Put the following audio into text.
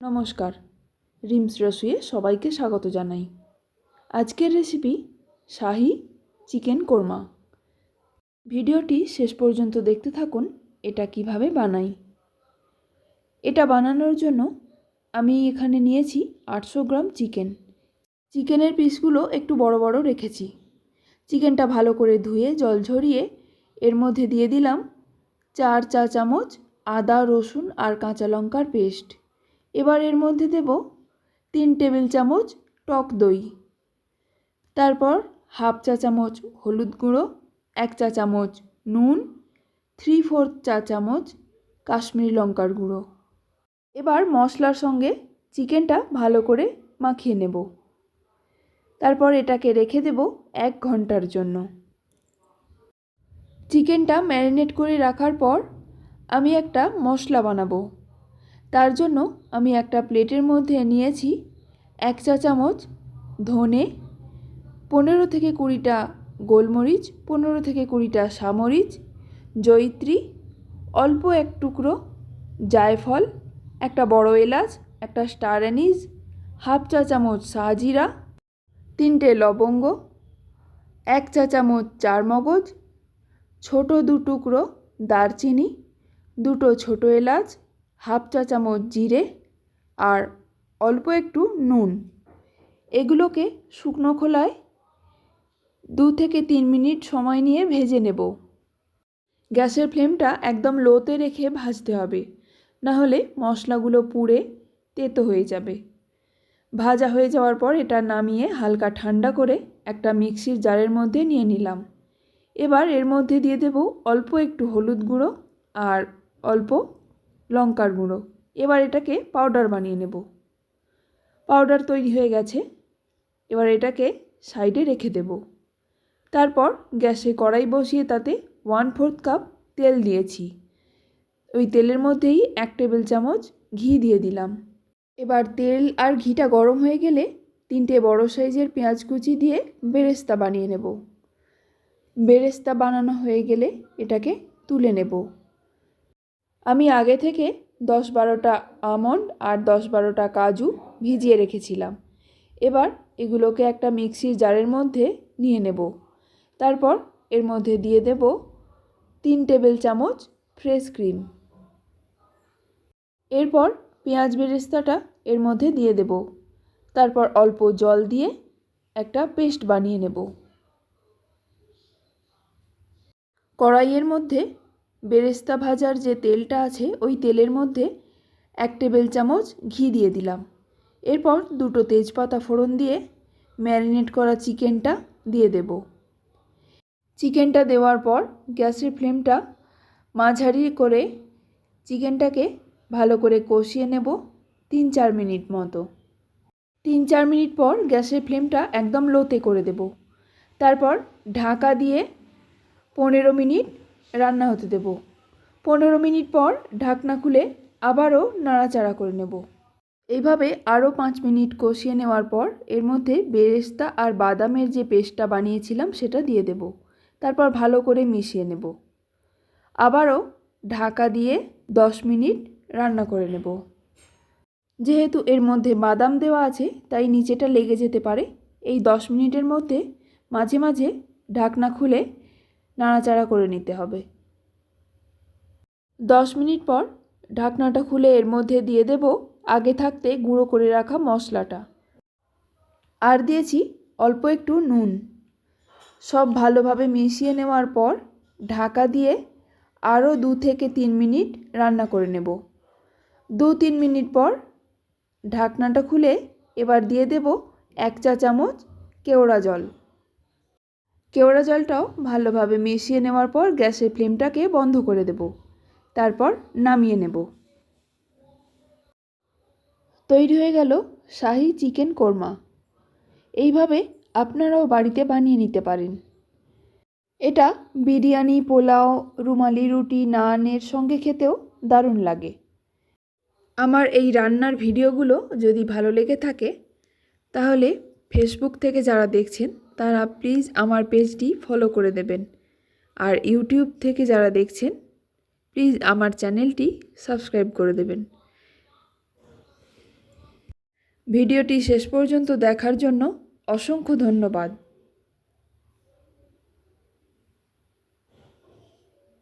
নমস্কার, রিমস রসুইয়ে সবাইকে স্বাগত জানাই। আজকের রেসিপি শাহি চিকেন কোরমা। ভিডিওটি শেষ পর্যন্ত দেখতে থাকুন এটা কিভাবে বানাই। এটা বানানোর জন্য আমি এখানে নিয়েছি 800 গ্রাম চিকেন। চিকেনের পিসগুলো একটু বড় বড় রেখেছি। চিকেনটা ভালো করে ধুয়ে জল ঝরিয়ে এর মধ্যে দিয়ে দিলাম 4 চা চামচ আদা, রসুন আর কাঁচা লঙ্কার পেস্ট। এবার এর মধ্যে দেব 3 টেবিল চামচ টক দই, তারপর হাফ চা চামচ হলুদ গুঁড়ো, 1 চা চামচ নুন, 3/4 চা চামচ কাশ্মীরি লঙ্কার গুঁড়ো। এবার মশলার সঙ্গে চিকেনটা ভালো করে মাখিয়ে নেব। তারপর এটাকে রেখে দেব 1 ঘন্টার জন্য। চিকেনটা ম্যারিনেট করে রাখার পর আমি একটা মশলা বানাবো। তার জন্য আমি একটা প্লেটের মধ্যে নিয়েছি 1 চা চামচ ধনে, 15 থেকে 20টা গোলমরিচ, 15 থেকে 20টা সামরিচ, জয়িত্রী, অল্প এক টুকরো জায়ফল, একটা বড় এলাচ, একটা স্টার অ্যানিস, হাফ চা চামচ সাজিরা, 3টে লবঙ্গ, 1 চা চামচ চারমগজ, ছোট 2 টুকরো দারচিনি, 2টো ছোটো এলাচ, হাফ চা চামচ জিরে আর অল্প একটু নুন। এগুলোকে শুকনো খোলায় 2 থেকে 3 মিনিট সময় নিয়ে ভেজে নেব। গ্যাসের ফ্লেমটা একদম লোতে রেখে ভাজতে হবে, না হলে মশলাগুলো পুড়ে তেতো হয়ে যাবে। ভাজা হয়ে যাওয়ার পর এটা নামিয়ে হালকা ঠান্ডা করে একটা মিক্সির জারের মধ্যে নিয়ে নিলাম। এবার এর মধ্যে দিয়ে দেব অল্প একটু হলুদ গুঁড়ো আর অল্প লঙ্কার গুঁড়ো। এবার এটাকে পাউডার বানিয়ে নেব। পাউডার তৈরি হয়ে গেছে। এবার এটাকে সাইডে রেখে দেব। তারপর গ্যাসে কড়াই বসিয়ে তাতে 1/4 কাপ তেল দিয়েছি। ওই তেলের মধ্যেই 1 টেবিল চামচ ঘি দিয়ে দিলাম। এবার তেল আর ঘিটা গরম হয়ে গেলে 3টে বড় সাইজের পেঁয়াজ কুচি দিয়ে বেরেস্তা বানিয়ে নেব। বেরেস্তা বানানো হয়ে গেলে এটাকে তুলে নেব। আমি আগে থেকে 10-12টা আমন্ড আর 10-12টা কাজু ভিজিয়ে রেখেছিলাম। এবার এগুলোকে একটা মিক্সির জারের মধ্যে নিয়ে নেব। তারপর এর মধ্যে দিয়ে দেব 3 টেবিল চামচ ফ্রেশ ক্রিম। এরপর পেঁয়াজ বেরেস্তাটা এর মধ্যে দিয়ে দেব। তারপর অল্প জল দিয়ে একটা পেস্ট বানিয়ে নেব। কড়াইয়ের মধ্যে বেরেস্তা ভাজার যে তেলটা আছে ওই তেলের মধ্যে 1 টেবিল চামচ ঘি দিয়ে দিলাম। এরপর 2টো তেজপাতা ফোড়ন দিয়ে ম্যারিনেট করা চিকেনটা দিয়ে দেব। চিকেনটা দেওয়ার পর গ্যাসের ফ্লেমটা মাঝারি করে চিকেনটাকে ভালো করে কষিয়ে নেব 3-4 মিনিট মতো। 3-4 মিনিট পর গ্যাসের ফ্লেমটা একদম লোতে করে দেব। তারপর ঢাকা দিয়ে 15 মিনিট রান্না হতে দেব। 15 মিনিট পর ঢাকনা খুলে আবারও নাড়াচাড়া করে নেব। এইভাবে আরও 5 মিনিট কষিয়ে নেওয়ার পর এর মধ্যে বেরেস্তা আর বাদামের যে পেস্টটা বানিয়েছিলাম সেটা দিয়ে দেব। তারপর ভালো করে মিশিয়ে নেব। আবারও ঢাকা দিয়ে 10 মিনিট রান্না করে নেব। যেহেতু এর মধ্যে বাদাম দেওয়া আছে তাই নিচেটা লেগে যেতে পারে। এই 10 মিনিটের মধ্যে মাঝে মাঝে ঢাকনা খুলে নাড়াচাড়া করে নিতে হবে। 10 মিনিট পর ঢাকনাটা খুলে এর মধ্যে দিয়ে দেব আগে থাকতে গুঁড়ো করে রাখা মশলাটা। আর দিয়েছি অল্প একটু নুন। সব ভালোভাবে মিশিয়ে নেওয়ার পর ঢাকা দিয়ে আরও 2 থেকে 3 মিনিট রান্না করে নেব। 2-3 মিনিট পর ঢাকনাটা খুলে এবার দিয়ে দেব 1 চা চামচ কেওড়া জল। কেওড়া জলটাও ভালোভাবে মিশিয়ে নেওয়ার পর গ্যাসের ফ্লেমটাকে বন্ধ করে দেব। তারপর নামিয়ে নেব। তৈরি হয়ে গেল শাহি চিকেন কোরমা। এইভাবে আপনারাও বাড়িতে বানিয়ে নিতে পারেন। এটা বিরিয়ানি, পোলাও, রুমালি রুটি, নানের সঙ্গে খেতেও দারুণ লাগে। আমার এই রান্নার ভিডিওগুলো যদি ভালো লেগে থাকে তাহলে ফেসবুক থেকে যারা দেখছেন তারা প্লিজ আমার পেজটি ফলো করে দেবেন। আর ইউটিউব থেকে যারা দেখছেন প্লিজ আমার চ্যানেলটি সাবস্ক্রাইব করে দেবেন। ভিডিওটি শেষ পর্যন্ত দেখার জন্য অসংখ্য ধন্যবাদ।